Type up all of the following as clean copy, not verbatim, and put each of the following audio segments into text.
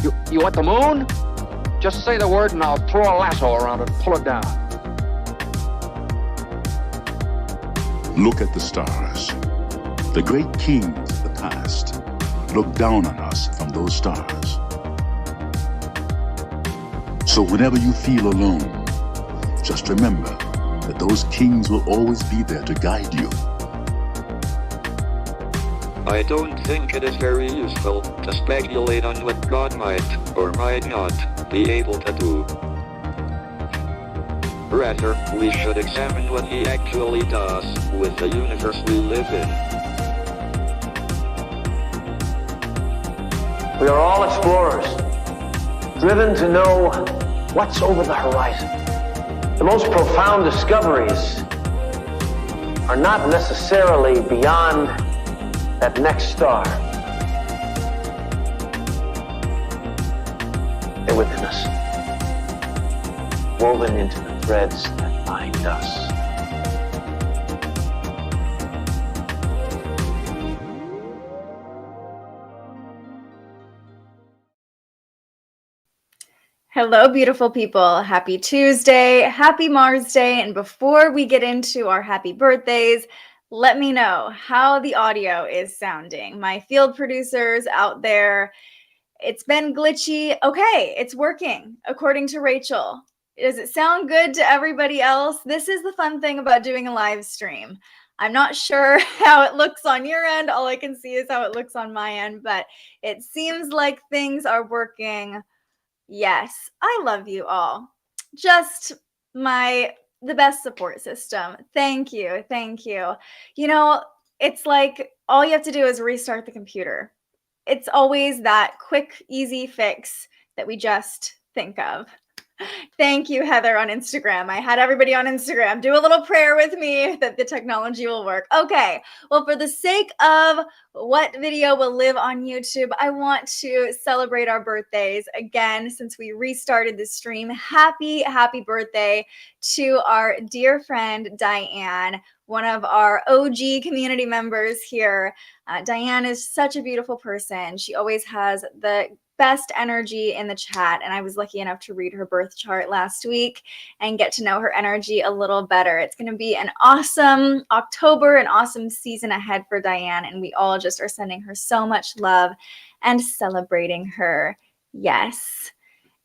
You want the moon? Just say the word and I'll throw a lasso around it and pull it down. Look at the stars. The great kings of the past look down on us from those stars. So whenever you feel alone, just remember that those kings will always be there to guide you. I don't think it is very useful to speculate on what God might or might not be able to do. Rather, we should examine what he actually does with the universe we live in. We are all explorers, driven to know what's over the horizon. The most profound discoveries are not necessarily beyond that next star. They're within us, woven into the threads that bind us. Hello, beautiful people. Happy Tuesday, happy Mars Day. And before we get into our happy birthdays, let me know how the audio is sounding. My field producers out there, it's been glitchy. Okay, it's working, according to Rachel. Does it sound good to everybody else? This is the fun thing about doing a live stream. I'm not sure how it looks on your end. All I can see is how it looks on my end, but it seems like things are working. Yes, I love you all. Just the best support system. Thank you. Thank you. You know, it's like all you have to do is restart the computer. It's always that quick, easy fix that we just think of. Thank you, Heather, on Instagram. I had everybody on Instagram do a little prayer with me that the technology will work. Okay, well, for the sake of what video will live on YouTube, I want to celebrate our birthdays again since we restarted the stream. Happy birthday to our dear friend, Diane, one of our OG community members here. Diane is such a beautiful person. She always has the best energy in the chat, and I was lucky enough to read her birth chart last week and get to know her energy a little better. It's going to be an awesome October, an awesome season ahead for Diane, and we all just are sending her so much love and celebrating her. Yes.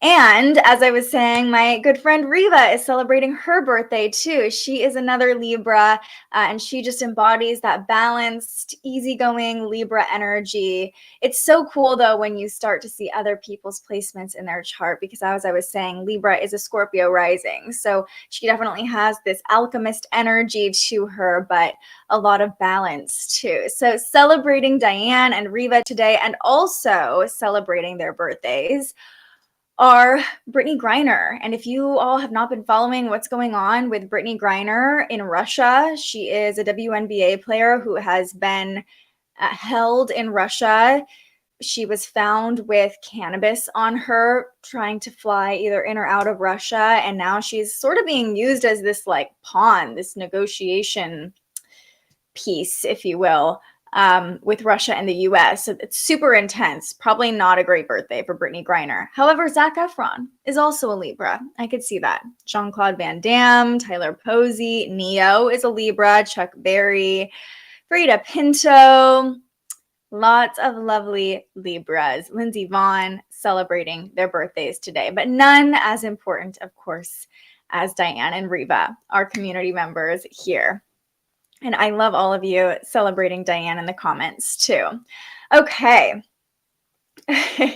And as I was saying, my good friend Riva is celebrating her birthday too. She is another Libra, and she just embodies that balanced, easygoing Libra energy. It's so cool though when you start to see other people's placements in their chart, because as I was saying, Libra is a Scorpio rising. So she definitely has this alchemist energy to her, but a lot of balance too. So celebrating Diane and Riva today, and also celebrating their birthdays, are Brittany Griner. And if you all have not been following what's going on with Brittany Griner in Russia, she is a WNBA player who has been held in Russia. She was found with cannabis on her, trying to fly either in or out of Russia. And now she's sort of being used as this like pawn, this negotiation piece, if you will, with Russia and the US. So it's super intense. Probably not a great birthday for Brittany Griner. However, Zac Efron is also a Libra. I could see that. Jean-Claude Van Damme, Tyler Posey, Neo is a Libra, Chuck Berry, Frida Pinto. Lots of lovely Libras. Lindsey Vonn celebrating their birthdays today, but none as important, of course, as Diane and Riva, our community members here. And I love all of you celebrating Diane in the comments too. Okay.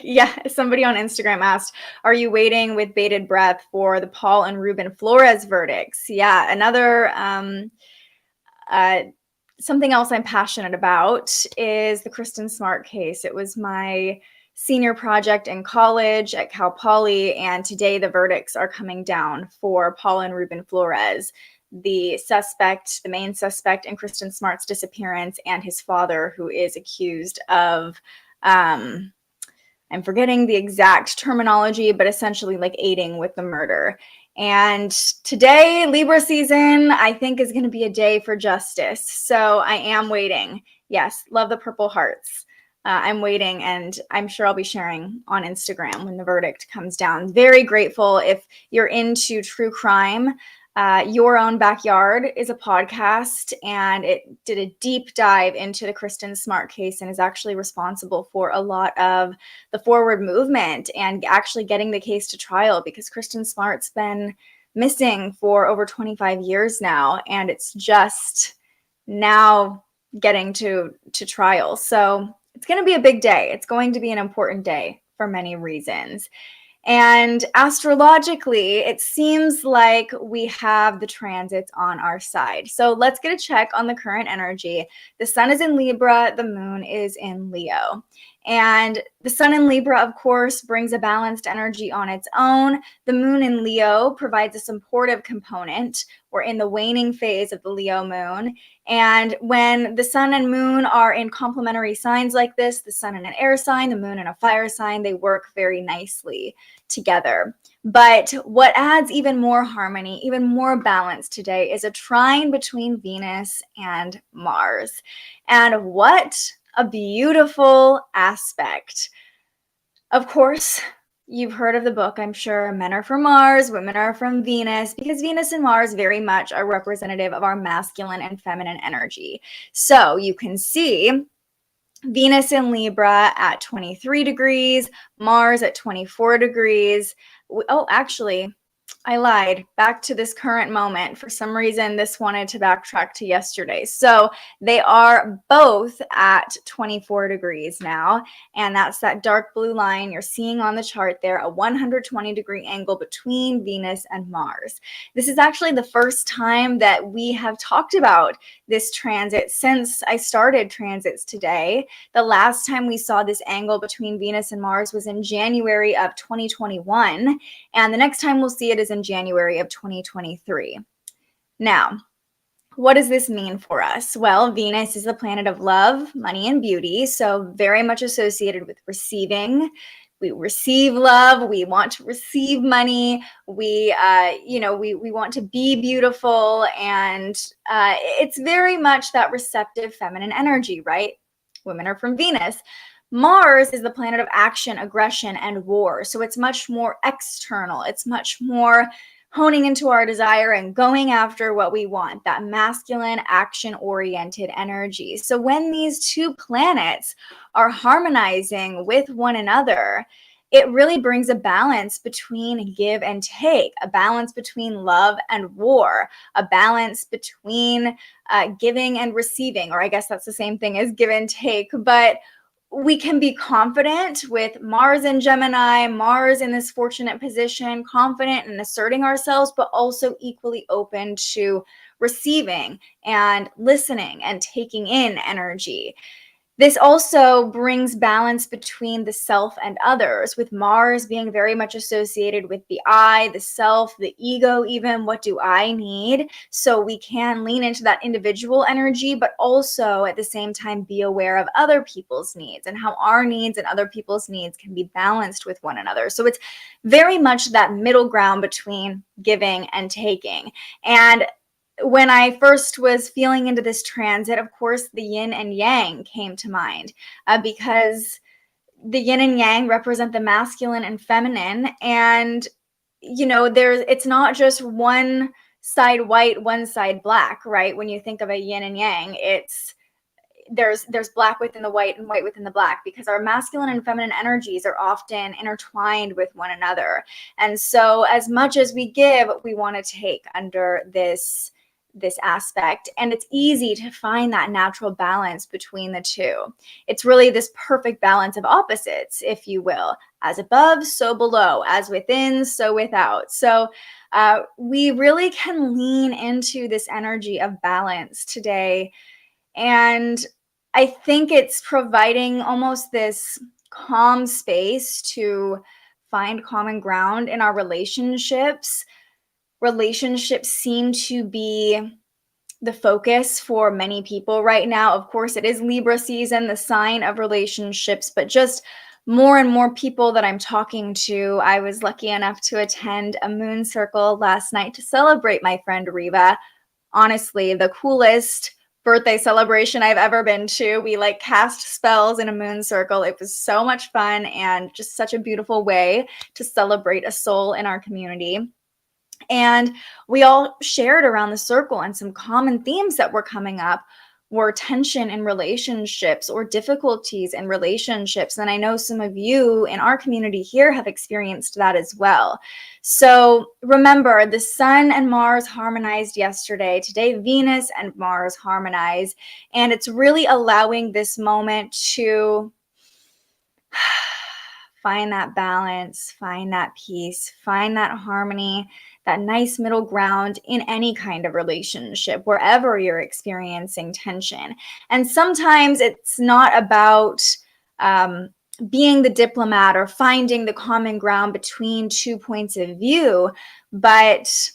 Yeah, somebody on Instagram asked, are you waiting with bated breath for the Paul and Ruben Flores verdicts? Yeah, another something else I'm passionate about is the Kristen Smart case. It was my senior project in college at Cal Poly, and today the verdicts are coming down for Paul and Ruben Flores, the main suspect in Kristen Smart's disappearance, and his father, who is accused of, I'm forgetting the exact terminology, but essentially like aiding with the murder. And today, Libra season, I think, is going to be a day for justice. So I am waiting. Yes, love the purple hearts. I'm waiting, and I'm sure I'll be sharing on Instagram when the verdict comes down. Very grateful. If you're into true crime, Your Own Backyard is a podcast, and it did a deep dive into the Kristen Smart case and is actually responsible for a lot of the forward movement and actually getting the case to trial, because Kristen Smart's been missing for over 25 years now, and it's just now getting to trial. So it's going to be a big day. It's going to be an important day for many reasons. And astrologically, it seems like we have the transits on our side. So let's get a check on the current energy. The sun is in Libra, the moon is in Leo. And the sun in Libra, of course, brings a balanced energy on its own. The moon in Leo provides a supportive component. We're in the waning phase of the Leo moon. And when the sun and moon are in complementary signs like this, the sun in an air sign, the moon in a fire sign, they work very nicely together. But what adds even more harmony, even more balance today is a trine between Venus and Mars. And what a beautiful aspect. Of course, you've heard of the book, I'm sure. Men are from Mars, women are from Venus, because Venus and Mars very much are representative of our masculine and feminine energy. So you can see Venus in Libra at 23 degrees, Mars at 24 degrees. Oh, actually, I lied. Back to this current moment. For some reason, this wanted to backtrack to yesterday. So they are both at 24 degrees now. And that's that dark blue line you're seeing on the chart there, a 120-degree angle between Venus and Mars. This is actually the first time that we have talked about this transit since I started transits today. The last time we saw this angle between Venus and Mars was in January of 2021. And the next time we'll see it is in January of 2023. Now, what does this mean for us? Well, Venus is the planet of love, money, and beauty, so very much associated with receiving. We receive love, we want to receive money, we want to be beautiful, and it's very much that receptive feminine energy, right? Women are from Venus. Mars is the planet of action, aggression, and war. So it's much more external. It's much more honing into our desire and going after what we want, that masculine, action-oriented energy. So when these two planets are harmonizing with one another, it really brings a balance between give and take, a balance between love and war, a balance between giving and receiving, or I guess that's the same thing as give and take, but we can be confident with Mars in Gemini, Mars in this fortunate position, confident in asserting ourselves, but also equally open to receiving and listening and taking in energy. This also brings balance between the self and others, with Mars being very much associated with the I, the self, the ego even. What do I need? So we can lean into that individual energy, but also at the same time be aware of other people's needs and how our needs and other people's needs can be balanced with one another. So it's very much that middle ground between giving and taking. And when I first was feeling into this transit, of course, the yin and yang came to mind because the yin and yang represent the masculine and feminine. And, it's not just one side white, one side black, right? When you think of a yin and yang, there's black within the white and white within the black, because our masculine and feminine energies are often intertwined with one another. And so as much as we give, we want to take under this aspect, and it's easy to find that natural balance between the two. It's really this perfect balance of opposites, if you will, as above, so below, as within, so without. So we really can lean into this energy of balance today, and I think it's providing almost this calm space to find common ground in our relationships. Relationships seem to be the focus for many people right now. Of course, it is Libra season, the sign of relationships, but just more and more people that I'm talking to. I was lucky enough to attend a moon circle last night to celebrate my friend Riva. Honestly, the coolest birthday celebration I've ever been to. We like cast spells in a moon circle. It was so much fun and just such a beautiful way to celebrate a soul in our community. And we all shared around the circle, and some common themes that were coming up were tension in relationships or difficulties in relationships. And I know some of you in our community here have experienced that as well. So remember, the Sun and Mars harmonized yesterday. Today, Venus and Mars harmonize. And it's really allowing this moment to find that balance, find that peace, find that harmony, that nice middle ground in any kind of relationship, wherever you're experiencing tension. And sometimes it's not about being the diplomat or finding the common ground between two points of view, but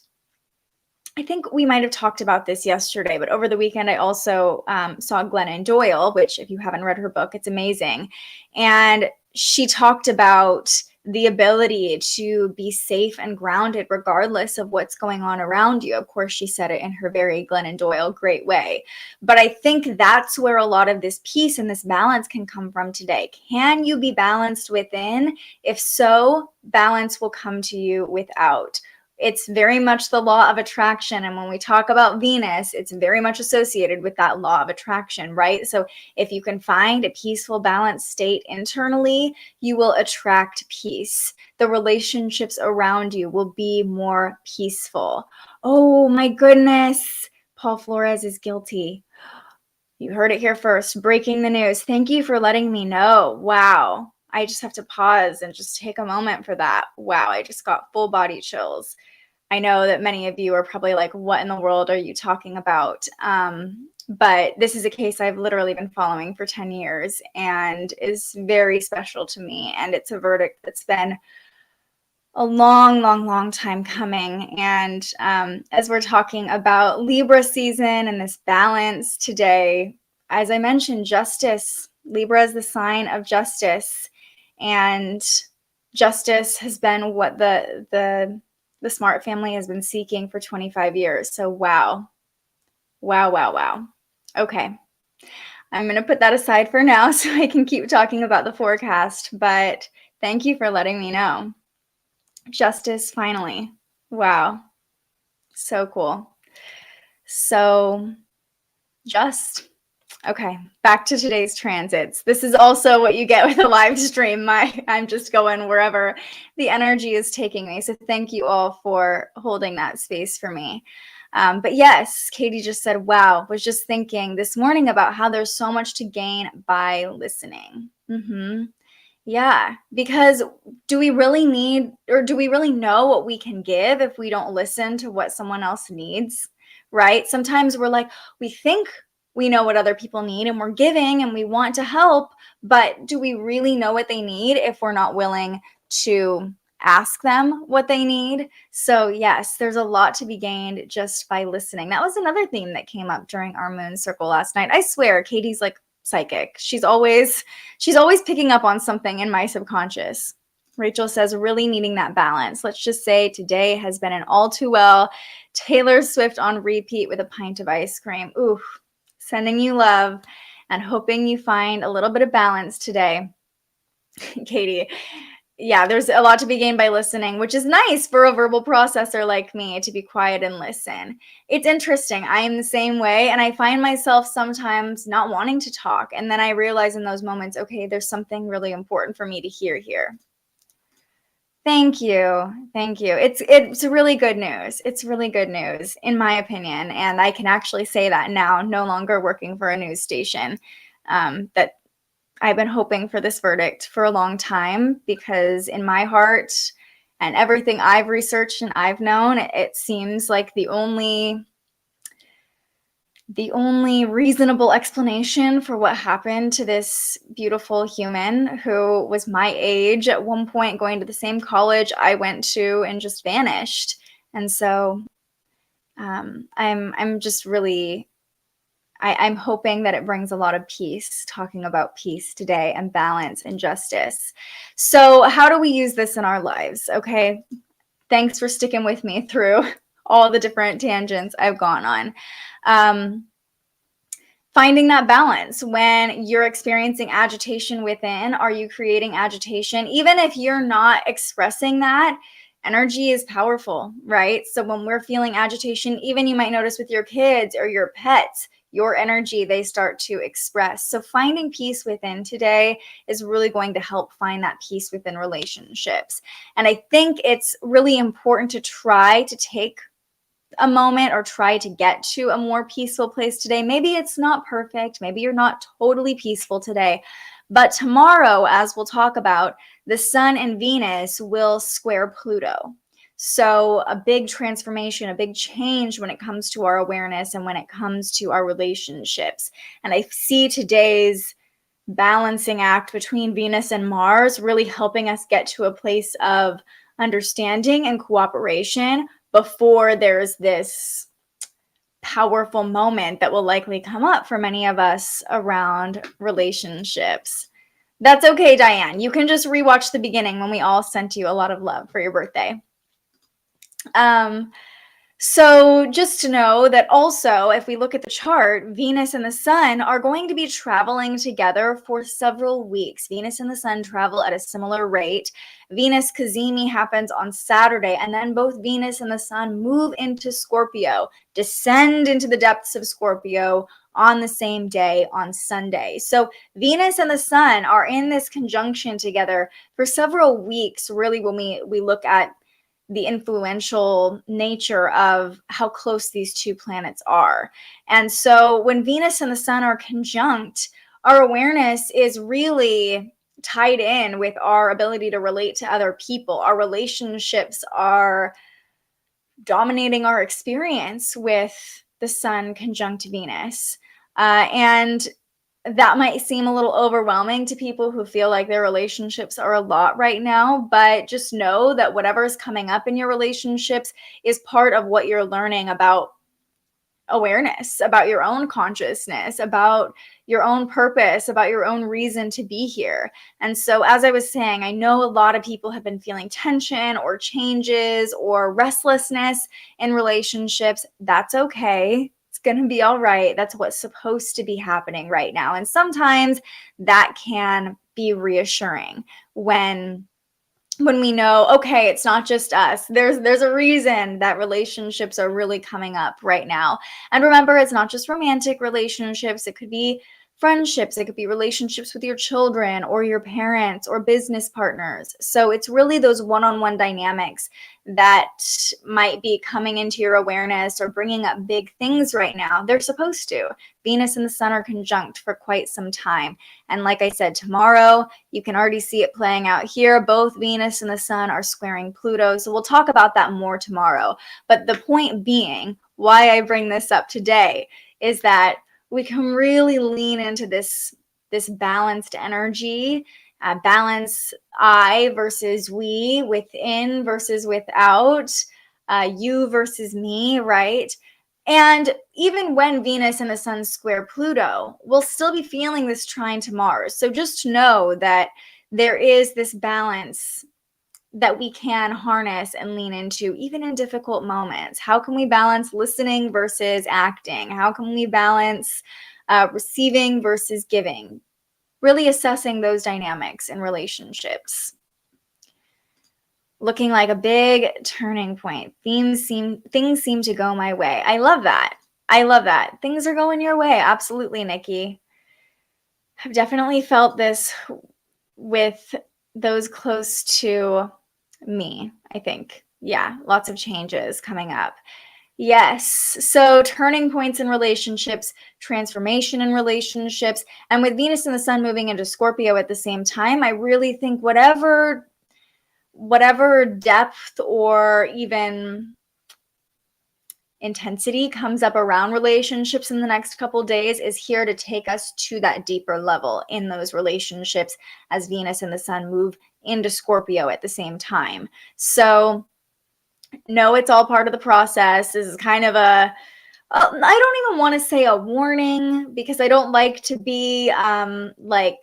I think we might have talked about this yesterday, but over the weekend, I also saw Glennon Doyle, which if you haven't read her book, it's amazing. And she talked about the ability to be safe and grounded regardless of what's going on around you. Of course, she said it in her very Glennon Doyle great way. But I think that's where a lot of this peace and this balance can come from today. Can you be balanced within? If so, balance will come to you without. It's very much the law of attraction. And when we talk about Venus, it's very much associated with that law of attraction, right? So if you can find a peaceful, balanced state internally, you will attract peace. The relationships around you will be more peaceful. Oh my goodness. Paul Flores is guilty. You heard it here first. Breaking the news. Thank you for letting me know. Wow. I just have to pause and just take a moment for that. Wow, I just got full body chills. I know that many of you are probably like, what in the world are you talking about? But this is a case I've literally been following for 10 years and is very special to me. And it's a verdict that's been a long time coming. And as we're talking about Libra season and this balance today, as I mentioned, justice. Libra is the sign of justice. And justice has been what the Smart family has been seeking for 25 years. So wow. Okay. I'm going to put that aside for now so I can keep talking about the forecast. But thank you for letting me know. Justice, finally. Wow. So cool. So just... Okay, back to today's transits. This is also what you get with a live stream. I'm just going wherever the energy is taking me. So thank you all for holding that space for me. But yes, Katie just said, wow, was just thinking this morning about how there's so much to gain by listening. Yeah, because do we really need, or do we really know what we can give if we don't listen to what someone else needs, right? Sometimes we're like, we think we know what other people need and we're giving and we want to help, but do we really know what they need if we're not willing to ask them what they need? So yes, there's a lot to be gained just by listening. That was another theme that came up during our moon circle last night. I swear, Katie's like psychic. She's always picking up on something in my subconscious. Rachel says, really needing that balance. Let's just say today has been an all too well Taylor Swift on repeat with a pint of ice cream. Ooh. Sending you love and hoping you find a little bit of balance today. Katie, yeah, there's a lot to be gained by listening, which is nice for a verbal processor like me to be quiet and listen. It's interesting. I am the same way, and I find myself sometimes not wanting to talk. And then I realize in those moments, okay, there's something really important for me to hear here. Thank you. It's really good news. It's really good news, in my opinion. And I can actually say that now, no longer working for a news station, that I've been hoping for this verdict for a long time, because in my heart and everything I've researched and I've known, it seems like the only reasonable explanation for what happened to this beautiful human who was my age at one point, going to the same college I went to, and just vanished. And so I'm just really, I'm hoping that it brings a lot of peace, talking about peace today and balance and justice. So how do we use this in our lives? Okay. Thanks for sticking with me through all the different tangents I've gone on. finding that balance. When you're experiencing agitation within, are you creating agitation? Even if you're not expressing that, energy is powerful, right? So when we're feeling agitation, even you might notice with your kids or your pets, your energy, they start to express. So finding peace within today is really going to help find that peace within relationships. And I think it's really important to try to take a moment or try to get to a more peaceful place today. Maybe it's not perfect. Maybe you're not totally peaceful today. But tomorrow, as we'll talk about, the Sun and Venus will square Pluto. So a big transformation, a big change when it comes to our awareness and when it comes to our relationships. And I see today's balancing act between Venus and Mars really helping us get to a place of understanding and cooperation before there's this powerful moment that will likely come up for many of us around relationships. That's okay, Diane. You can just rewatch the beginning when we all sent you a lot of love for your birthday. So just to know that also, if we look at the chart, Venus and the Sun are going to be traveling together for several weeks. Venus and the Sun travel at a similar rate. Venus Cazimi happens on Saturday, and then both Venus and the Sun move into Scorpio, descend into the depths of Scorpio on the same day on Sunday. So Venus and the Sun are in this conjunction together for several weeks, really, when we look at the influential nature of how close these two planets are. And so when Venus and the Sun are conjunct, our awareness is really tied in with our ability to relate to other people. Our relationships are dominating our experience with the Sun conjunct Venus. And that might seem a little overwhelming to people who feel like their relationships are a lot right now, but just know that whatever is coming up in your relationships is part of what you're learning about awareness, about your own consciousness, about your own purpose, about your own reason to be here. And so, as I was saying, I know a lot of people have been feeling tension or changes or restlessness in relationships. That's okay. It's going to be all right. That's what's supposed to be happening right now. And sometimes that can be reassuring when we know, okay, it's not just us. There's a reason that relationships are really coming up right now. And remember, it's not just romantic relationships. It could be friendships. It could be relationships with your children or your parents or business partners. So it's really those one-on-one dynamics that might be coming into your awareness or bringing up big things right now. They're supposed to. Venus and the Sun are conjunct for quite some time. And like I said, tomorrow, you can already see it playing out here. Both Venus and the Sun are squaring Pluto. So we'll talk about that more tomorrow. But the point being, why I bring this up today is that we can really lean into this balanced energy, balance I versus we, within versus without, you versus me, right? And even when Venus and the Sun square Pluto, we'll still be feeling this trine to Mars. So just know that there is this balance that we can harness and lean into even in difficult moments. How can we balance listening versus acting? How can we balance receiving versus giving? Really assessing those dynamics in relationships. Looking like a big turning point. Things seem to go my way. I love that. I love that. Things are going your way. Absolutely, Nikki. I've definitely felt this with those close to me, I think. Yeah, lots of changes coming up. Yes. So turning points in relationships, transformation in relationships, and with Venus and the Sun moving into Scorpio at the same time, I really think whatever depth or even intensity comes up around relationships in the next couple days is here to take us to that deeper level in those relationships as Venus and the Sun move into Scorpio at the same time. So no, it's all part of the process. This is kind of I don't even want to say a warning, because I don't like to be like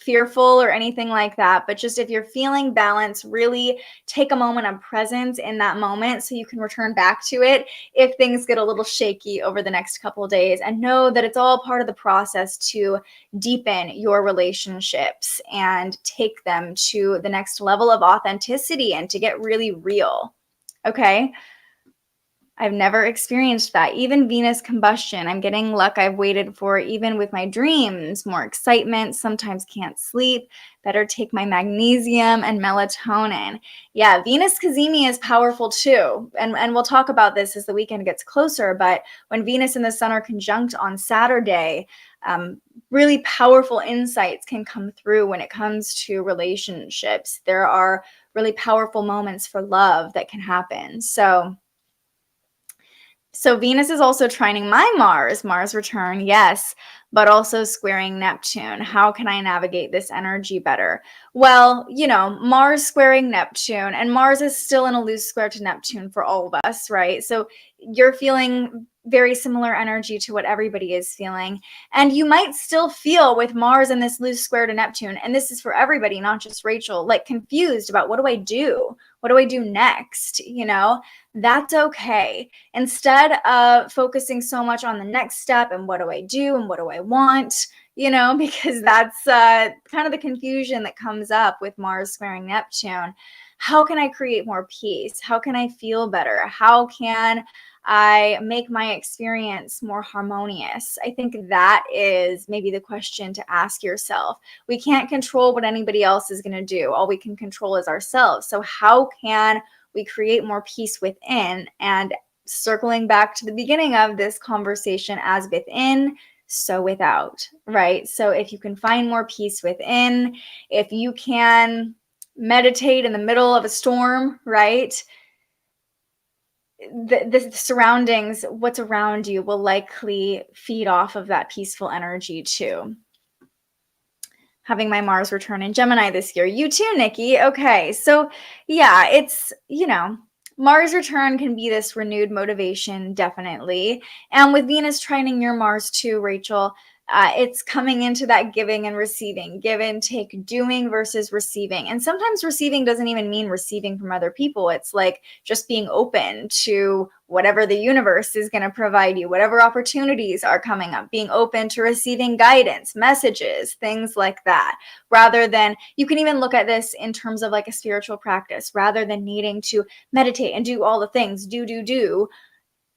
fearful or anything like that, but just if you're feeling balance, really take a moment of presence in that moment so you can return back to it if things get a little shaky over the next couple of days, and know that it's all part of the process to deepen your relationships and take them to the next level of authenticity and to get really real. Okay. I've never experienced that. Even Venus combustion, I'm getting luck I've waited for, even with my dreams, more excitement, sometimes can't sleep, better take my magnesium and melatonin. Yeah, Venus Cazimi is powerful too. And we'll talk about this as the weekend gets closer, but when Venus and the Sun are conjunct on Saturday, really powerful insights can come through when it comes to relationships. There are really powerful moments for love that can happen. So Venus is also trining my Mars return, yes, but also squaring Neptune. How can I navigate this energy better? Well, Mars squaring Neptune, and Mars is still in a loose square to Neptune for all of us, right? So you're feeling very similar energy to what everybody is feeling. And you might still feel with Mars in this loose square to Neptune, and this is for everybody, not just Rachel, like confused about what do I do? What do I do next? That's okay. Instead of focusing so much on the next step and what do I do and what do I want, because that's kind of the confusion that comes up with Mars squaring Neptune. How can I create more peace? How can I feel better? How can I make my experience more harmonious? I think that is maybe the question to ask yourself. We can't control what anybody else is going to do. All we can control is ourselves. So how can we create more peace within? And circling back to the beginning of this conversation, as within, so without, right? So if you can find more peace within, if you can meditate in the middle of a storm, right? The surroundings, what's around you, will likely feed off of that peaceful energy too. Having my Mars return in Gemini this year. You too, Nikki. Okay, so yeah, it's, Mars return can be this renewed motivation, definitely. And with Venus trining your Mars too, Rachel, it's coming into that giving and receiving, give and take, doing versus receiving. And sometimes receiving doesn't even mean receiving from other people. It's like just being open to whatever the universe is going to provide you, whatever opportunities are coming up, being open to receiving guidance, messages, things like that. Rather than, you can even look at this in terms of like a spiritual practice, rather than needing to meditate and do all the things, do.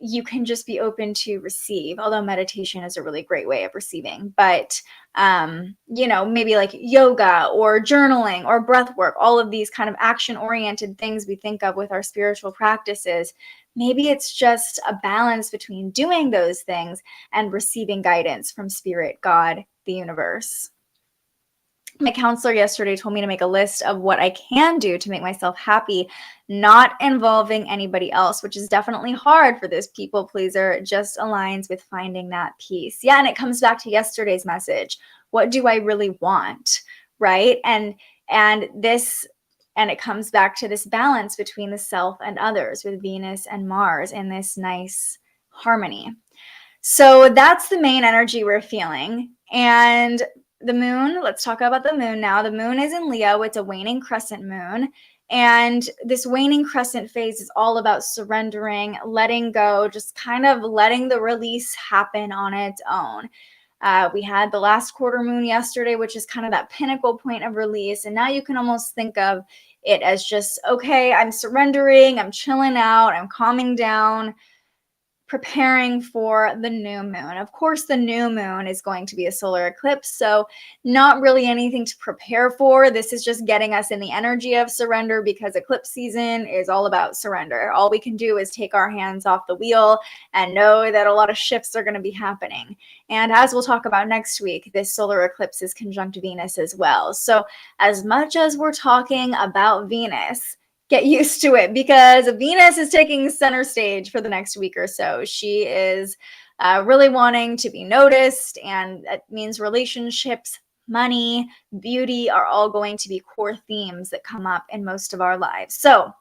You can just be open to receive, although meditation is a really great way of receiving. But, maybe like yoga or journaling or breath work, all of these kind of action-oriented things we think of with our spiritual practices, maybe it's just a balance between doing those things and receiving guidance from Spirit, God, the universe. My counselor yesterday told me to make a list of what I can do to make myself happy, not involving anybody else, which is definitely hard for this people pleaser. It just aligns with finding that peace. Yeah, and it comes back to yesterday's message. What do I really want, right? And it comes back to this balance between the self and others with Venus and Mars in this nice harmony. So that's the main energy we're feeling. And the moon, let's talk about the moon now. The moon is in Leo. It's a waning crescent moon. And this waning crescent phase is all about surrendering, letting go, just kind of letting the release happen on its own. We had the last quarter moon yesterday, which is kind of that pinnacle point of release. And now you can almost think of it as just, okay, I'm surrendering, I'm chilling out, I'm calming down, preparing for the new moon. Of course, the new moon is going to be a solar eclipse, so not really anything to prepare for. This is just getting us in the energy of surrender, because eclipse season is all about surrender. All we can do is take our hands off the wheel and know that a lot of shifts are going to be happening. And as we'll talk about next week, this solar eclipse is conjunct Venus as well. So as much as we're talking about Venus, get used to it, because Venus is taking center stage for the next week or so. She is really wanting to be noticed, and that means relationships, money, beauty are all going to be core themes that come up in most of our lives. So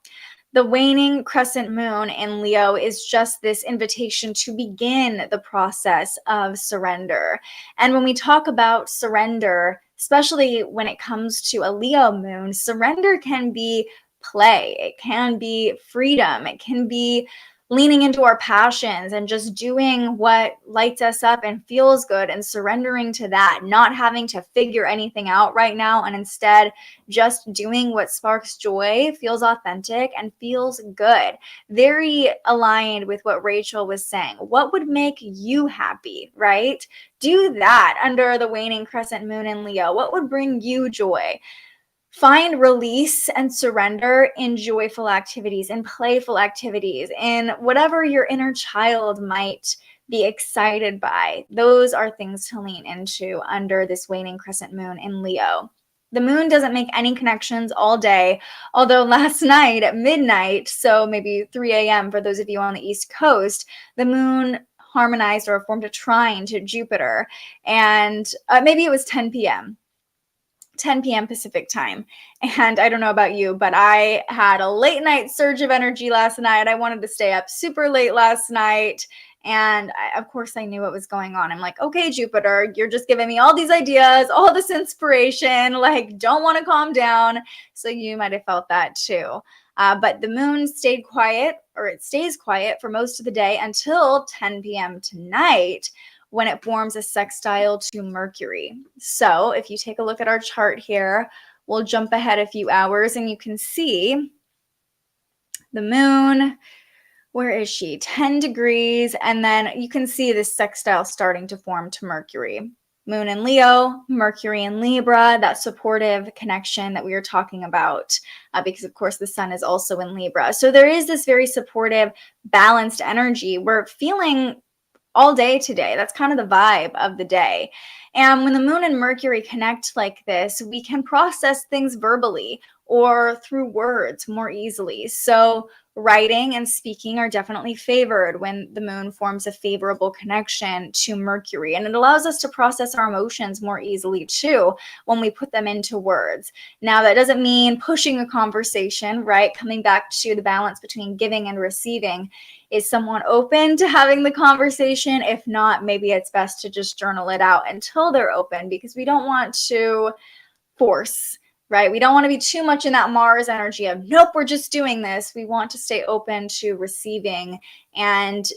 the waning crescent moon in Leo is just this invitation to begin the process of surrender. And when we talk about surrender, especially when it comes to a Leo moon, surrender can be play. It can be freedom. It can be leaning into our passions and just doing what lights us up and feels good and surrendering to that, not having to figure anything out right now, and instead just doing what sparks joy, feels authentic, and feels good. Very aligned with what Rachel was saying. What would make you happy, right? Do that under the waning crescent moon in Leo. What would bring you joy? Find release and surrender in joyful activities, in playful activities, in whatever your inner child might be excited by. Those are things to lean into under this waning crescent moon in Leo. The moon doesn't make any connections all day, although last night at midnight, so maybe 3 a.m. for those of you on the East Coast, the moon harmonized or formed a trine to Jupiter, and maybe it was 10 p.m. Pacific time. And I don't know about you, but I had a late night surge of energy last night. I wanted to stay up super late last night. And of course, I knew what was going on. I'm like, okay, Jupiter, you're just giving me all these ideas, all this inspiration, like, don't want to calm down. So you might have felt that too. But the moon stayed quiet, or it stays quiet for most of the day until 10 p.m. tonight, when it forms a sextile to Mercury. So if you take a look at our chart here, we'll jump ahead a few hours and you can see the moon. Where is she? 10 degrees. And then you can see this sextile starting to form to Mercury. Moon in Leo, Mercury in Libra, that supportive connection that we were talking about, because of course the sun is also in Libra. So there is this very supportive, balanced energy. We're feeling all day today. That's kind of the vibe of the day. And when the moon and Mercury connect like this, we can process things verbally or through words more easily. So writing and speaking are definitely favored when the moon forms a favorable connection to Mercury. And it allows us to process our emotions more easily too when we put them into words. Now, that doesn't mean pushing a conversation, right? Coming back to the balance between giving and receiving. Is someone open to having the conversation? If not, maybe it's best to just journal it out until they're open, because we don't want to force, right? We don't want to be too much in that Mars energy of, nope, we're just doing this. We want to stay open to receiving and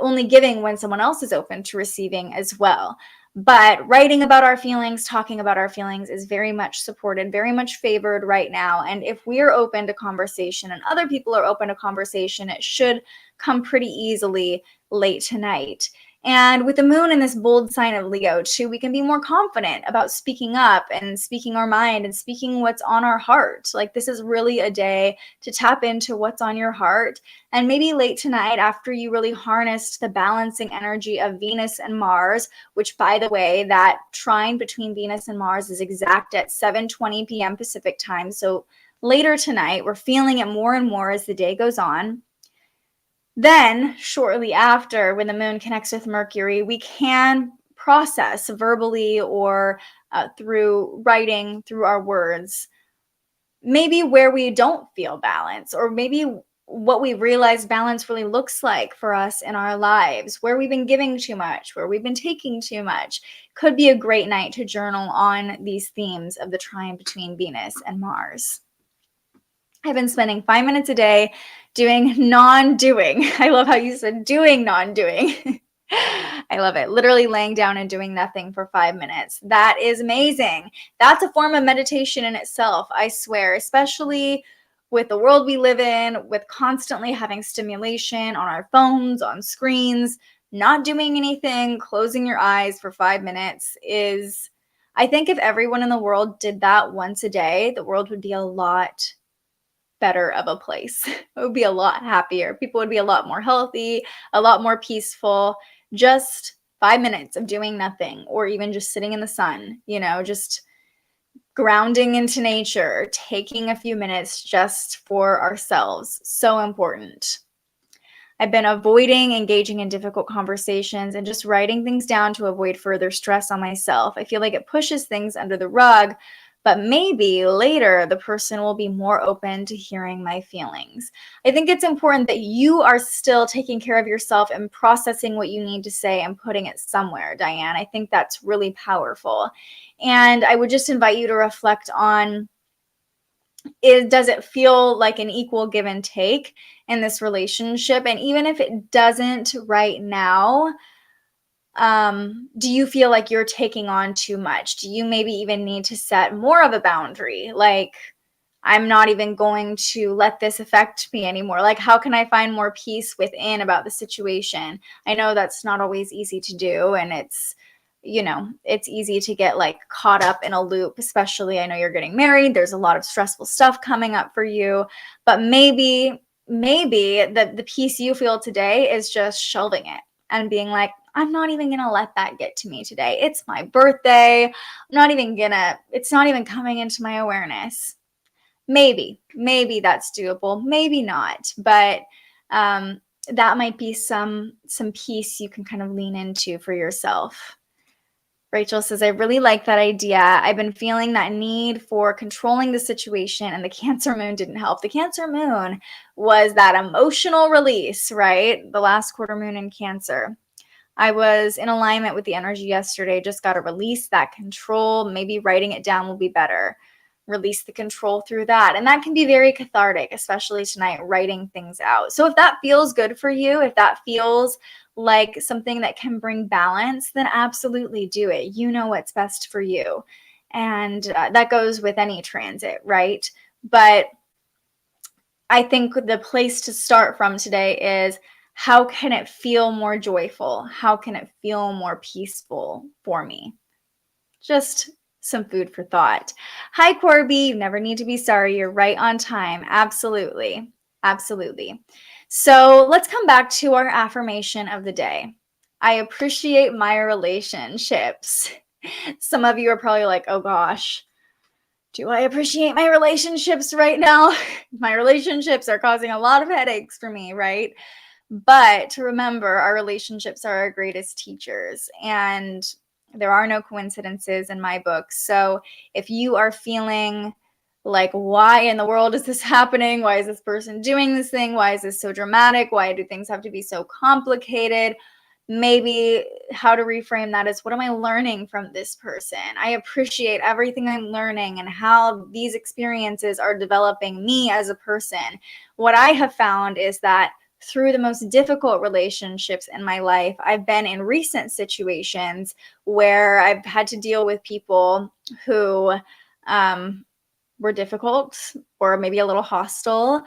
only giving when someone else is open to receiving as well. But writing about our feelings, talking about our feelings is very much supported, very much favored right now. And if we're open to conversation and other people are open to conversation, it should come pretty easily late tonight. And with the moon in this bold sign of Leo too, we can be more confident about speaking up and speaking our mind and speaking what's on our heart. Like, this is really a day to tap into what's on your heart. And maybe late tonight, after you really harnessed the balancing energy of Venus and Mars, which, by the way, that trine between Venus and Mars is exact at 7:20 p.m. Pacific time. So later tonight, we're feeling it more and more as the day goes on. Then, shortly after, when the moon connects with Mercury, we can process verbally or through writing, through our words, maybe where we don't feel balance, or maybe what we realize balance really looks like for us in our lives, where we've been giving too much, where we've been taking too much. Could be a great night to journal on these themes of the trine between Venus and Mars. I've been spending 5 minutes a day doing non-doing. I love how you said doing non-doing. I love it. Literally laying down and doing nothing for 5 minutes. That is amazing. That's a form of meditation in itself, I swear, especially with the world we live in, with constantly having stimulation on our phones, on screens. Not doing anything, closing your eyes for 5 minutes is, I think if everyone in the world did that once a day, the world would be a lot better of a place. It would be a lot happier. People would be a lot more healthy, a lot more peaceful. Just 5 minutes of doing nothing, or even just sitting in the sun, just grounding into nature, taking a few minutes just for ourselves. So important. I've been avoiding engaging in difficult conversations and just writing things down to avoid further stress on myself. I feel like it pushes things under the rug, but maybe later the person will be more open to hearing my feelings. I think it's important that you are still taking care of yourself and processing what you need to say and putting it somewhere, Diane. I think that's really powerful. And I would just invite you to reflect on, does it feel like an equal give and take in this relationship? And even if it doesn't right now, do you feel like you're taking on too much? Do you maybe even need to set more of a boundary? Like, I'm not even going to let this affect me anymore. Like, how can I find more peace within about the situation? I know that's not always easy to do, and it's easy to get like caught up in a loop, especially I know you're getting married. There's a lot of stressful stuff coming up for you, but maybe the peace you feel today is just shelving it and being like, I'm not even going to let that get to me today. It's my birthday. It's not even coming into my awareness. Maybe that's doable. Maybe not, but that might be some peace you can kind of lean into for yourself. Rachel says, I really like that idea. I've been feeling that need for controlling the situation, and the Cancer moon didn't help. The Cancer moon was that emotional release, right? The last quarter moon in Cancer. I was in alignment with the energy yesterday. Just got to release that control. Maybe writing it down will be better. Release the control through that. And that can be very cathartic, especially tonight, writing things out. So if that feels good for you, if that feels like something that can bring balance, then absolutely do it. You know what's best for you. And that goes with any transit, right? But I think the place to start from today is, how can it feel more joyful? How can it feel more peaceful for me? Just some food for thought. Hi, Corby. You never need to be sorry. You're right on time. Absolutely. Absolutely. So let's come back to our affirmation of the day. I appreciate my relationships. Some of you are probably like, oh gosh, do I appreciate my relationships right now? My relationships are causing a lot of headaches for me, right? But remember, our relationships are our greatest teachers, and there are no coincidences in my book. So if you are feeling like, why in the world is this happening? Why is this person doing this thing? Why is this so dramatic? Why do things have to be so complicated? Maybe how to reframe that is, what am I learning from this person? I appreciate everything I'm learning and how these experiences are developing me as a person. What I have found is that through the most difficult relationships in my life, I've been in recent situations where I've had to deal with people who were difficult or maybe a little hostile,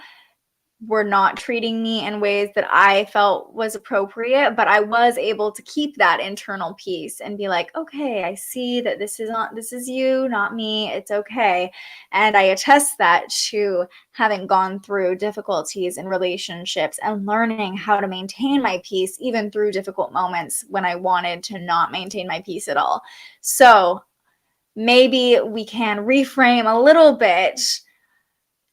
were not treating me in ways that I felt was appropriate, but I was able to keep that internal peace and be like, okay, I see that this is you, not me. It's okay. And I attest that to having gone through difficulties in relationships and learning how to maintain my peace, even through difficult moments when I wanted to not maintain my peace at all. So maybe we can reframe a little bit.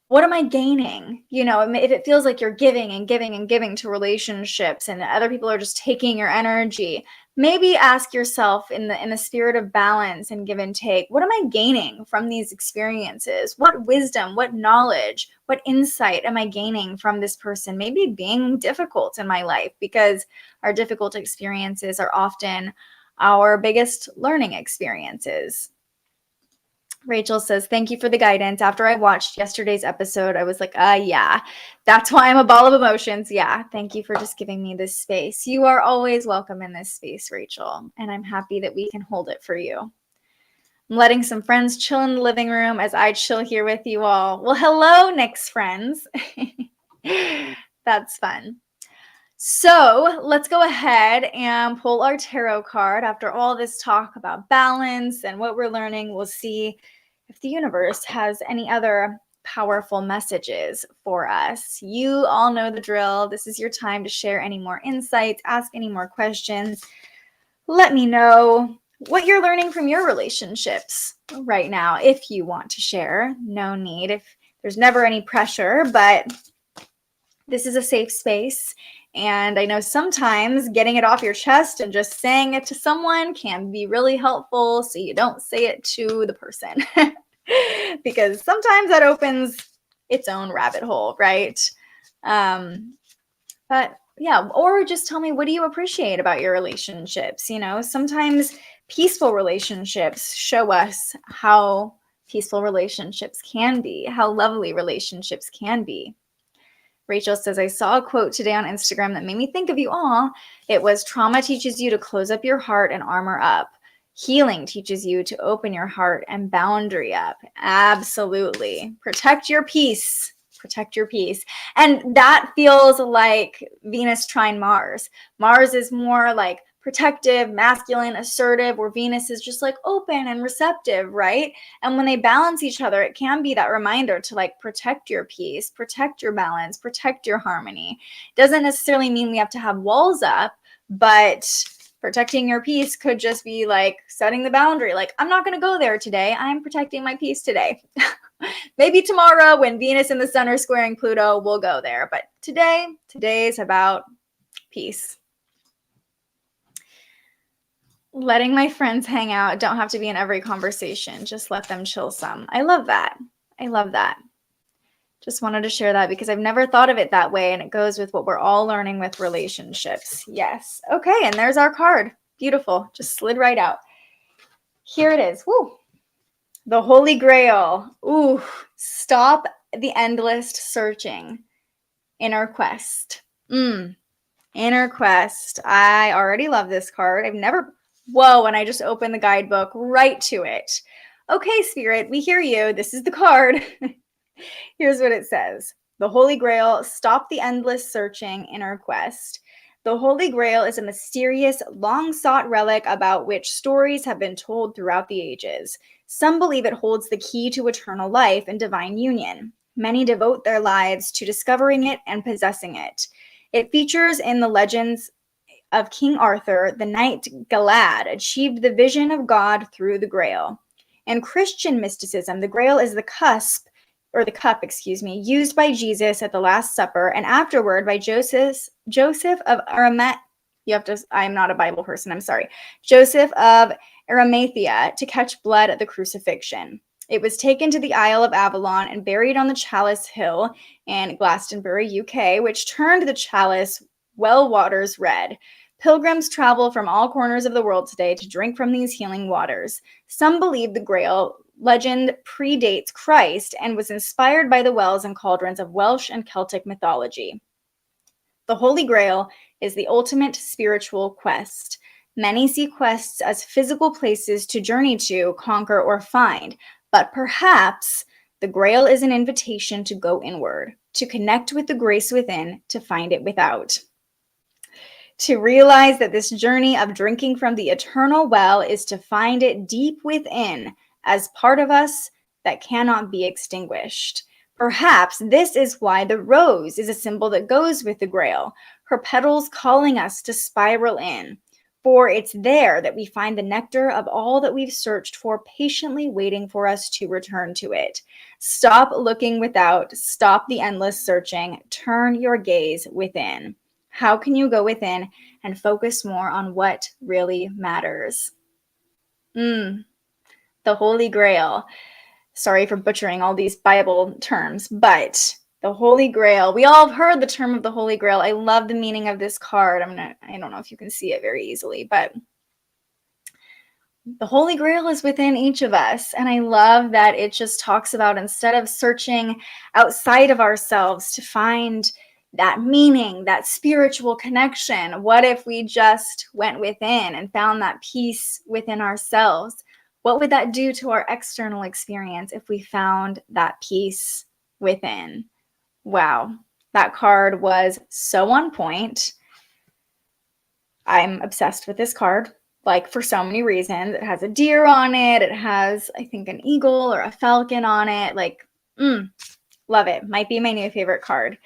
What am I gaining? If it feels like you're giving and giving and giving to relationships and other people are just taking your energy, maybe ask yourself in the spirit of balance and give and take, what am I gaining from these experiences? What wisdom, what knowledge, what insight am I gaining from this person maybe being difficult in my life? Because our difficult experiences are often our biggest learning experiences. Rachel says, thank you for the guidance. After I watched yesterday's episode, I was like, yeah, that's why I'm a ball of emotions. Yeah, thank you for just giving me this space. You are always welcome in this space, Rachel, and I'm happy that we can hold it for you. I'm letting some friends chill in the living room as I chill here with you all. Well, hello, Nick's friends. That's fun. So let's go ahead and pull our tarot card. After all this talk about balance and what we're learning, we'll see if the universe has any other powerful messages for us. You all know the drill. This is your time to share any more insights, ask any more questions. Let me know what you're learning from your relationships right now, if you want to share. No need. If there's never any pressure, but this is a safe space. And I know sometimes getting it off your chest and just saying it to someone can be really helpful, so you don't say it to the person. because sometimes that opens its own rabbit hole, right? But yeah, or just tell me, what do you appreciate about your relationships? You know, sometimes peaceful relationships show us how peaceful relationships can be, how lovely relationships can be. Rachel says, I saw a quote today on Instagram that made me think of you all. It was, trauma teaches you to close up your heart and armor up. Healing teaches you to open your heart and boundary up. Absolutely. Protect your peace. Protect your peace. And that feels like Venus trine Mars. Mars is more like protective, masculine, assertive, where Venus is just like open and receptive, right? And when they balance each other, it can be that reminder to like protect your peace, protect your balance, protect your harmony. Doesn't necessarily mean we have to have walls up, but protecting your peace could just be like setting the boundary. Like, I'm not going to go there today. I'm protecting my peace today. Maybe tomorrow when Venus and the sun are squaring Pluto, we'll go there. But today's about peace. Letting my friends hang out. Don't have to be in every conversation. Just let them chill some. I love that. I love that. Just wanted to share that because I've never thought of it that way, and it goes with what we're all learning with relationships. Yes. Okay, and there's our card. Beautiful. Just slid right out. Here it is. Woo. The Holy Grail. Ooh. Stop the endless searching. Inner Quest. Inner Quest. I already love this card. I've never... Whoa, and I just opened the guidebook right to it. Okay, Spirit, we hear you. This is the card. Here's what it says. The Holy Grail, stop the endless searching, inner quest. The Holy Grail is a mysterious, long-sought relic about which stories have been told throughout the ages. Some believe it holds the key to eternal life and divine union. Many devote their lives to discovering it and possessing it. It features in the legends of King Arthur. The knight Galad achieved the vision of God through the Grail. In Christian mysticism, the Grail is the cup, used by Jesus at the Last Supper and afterward by Joseph of Arimathea. I'm not a Bible person, I'm sorry. Joseph of Arimathea to catch blood at the crucifixion. It was taken to the Isle of Avalon and buried on the Chalice Hill in Glastonbury, UK, which turned the chalice well waters red. Pilgrims travel from all corners of the world today to drink from these healing waters. Some believe the Grail legend predates Christ and was inspired by the wells and cauldrons of Welsh and Celtic mythology. The Holy Grail is the ultimate spiritual quest. Many see quests as physical places to journey to, conquer, or find, but perhaps the Grail is an invitation to go inward, to connect with the grace within, to find it without. To realize that this journey of drinking from the eternal well is to find it deep within, as part of us that cannot be extinguished. Perhaps this is why the rose is a symbol that goes with the Grail, her petals calling us to spiral in. For it's there that we find the nectar of all that we've searched for, patiently waiting for us to return to it. Stop looking without, stop the endless searching, turn your gaze within. How can you go within and focus more on what really matters? The Holy Grail. Sorry for butchering all these Bible terms, but the Holy Grail. We all have heard the term of the Holy Grail. I love the meaning of this card. I don't know if you can see it very easily, but the Holy Grail is within each of us. And I love that it just talks about, instead of searching outside of ourselves to find that meaning, that spiritual connection, what if we just went within and found that peace within ourselves? What would that do to our external experience if we found that peace within? Wow, that card was so on point. I'm obsessed with this card, like for so many reasons. It has a deer on it. It has, I think, an eagle or a falcon on it. Like, love it. Might be my new favorite card.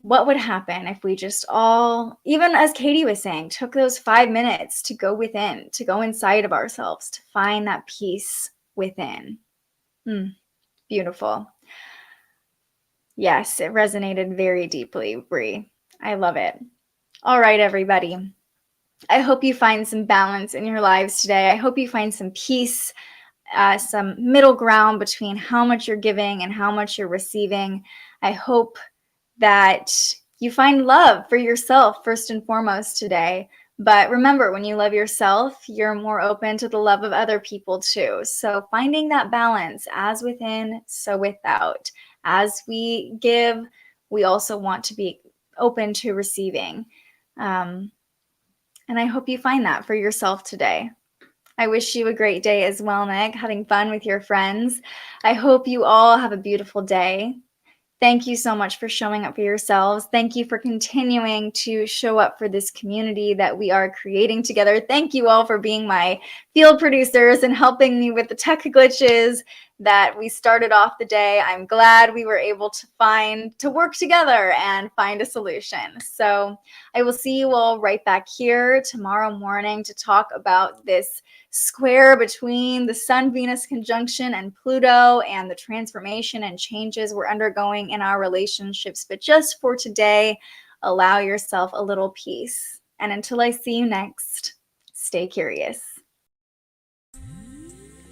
What would happen if we just all, even as Katie was saying, took those 5 minutes to go within, to go inside of ourselves, to find that peace within? Beautiful. Yes, it resonated very deeply, Bree. I love it. All right, everybody. I hope you find some balance in your lives today. I hope you find some peace. some middle ground between how much you're giving and how much you're receiving. I hope that you find love for yourself first and foremost today. But remember, when you love yourself, you're more open to the love of other people too. So finding that balance, as within, so without. As we give, we also want to be open to receiving. And I hope you find that for yourself today. I wish you a great day as well, Nick, having fun with your friends. I hope you all have a beautiful day. Thank you so much for showing up for yourselves. Thank you for continuing to show up for this community that we are creating together. Thank you all for being my field producers and helping me with the tech glitches that we started off the day. I'm glad we were able to work together and find a solution. So I will see you all right back here tomorrow morning to talk about this square between the Sun-Venus conjunction and Pluto and the transformation and changes we're undergoing in our relationships. But just for today, allow yourself a little peace. And until I see you next, stay curious.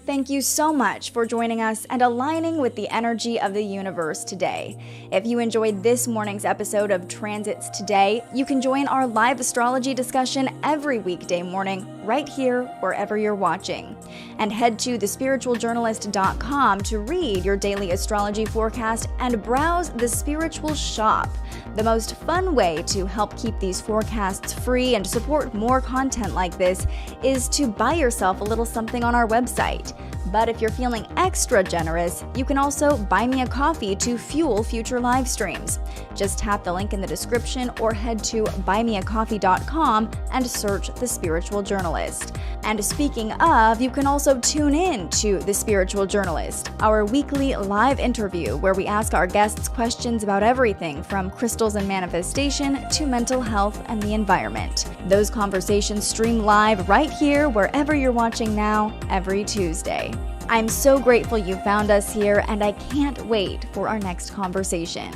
Thank you so much for joining us and aligning with the energy of the universe today. If you enjoyed this morning's episode of Transits Today, you can join our live astrology discussion every weekday morning right here wherever you're watching. And head to thespiritualjournalist.com to read your daily astrology forecast and browse the Spiritual Shop. The most fun way to help keep these forecasts free and support more content like this is to buy yourself a little something on our website. But if you're feeling extra generous, you can also buy me a coffee to fuel future live streams. Just tap the link in the description or head to buymeacoffee.com and search The Spiritual Journalist. And speaking of, you can also tune in to The Spiritual Journalist, our weekly live interview where we ask our guests questions about everything from crystals and manifestation to mental health and the environment. Those conversations stream live right here wherever you're watching now every Tuesday. I'm so grateful you found us here, and I can't wait for our next conversation.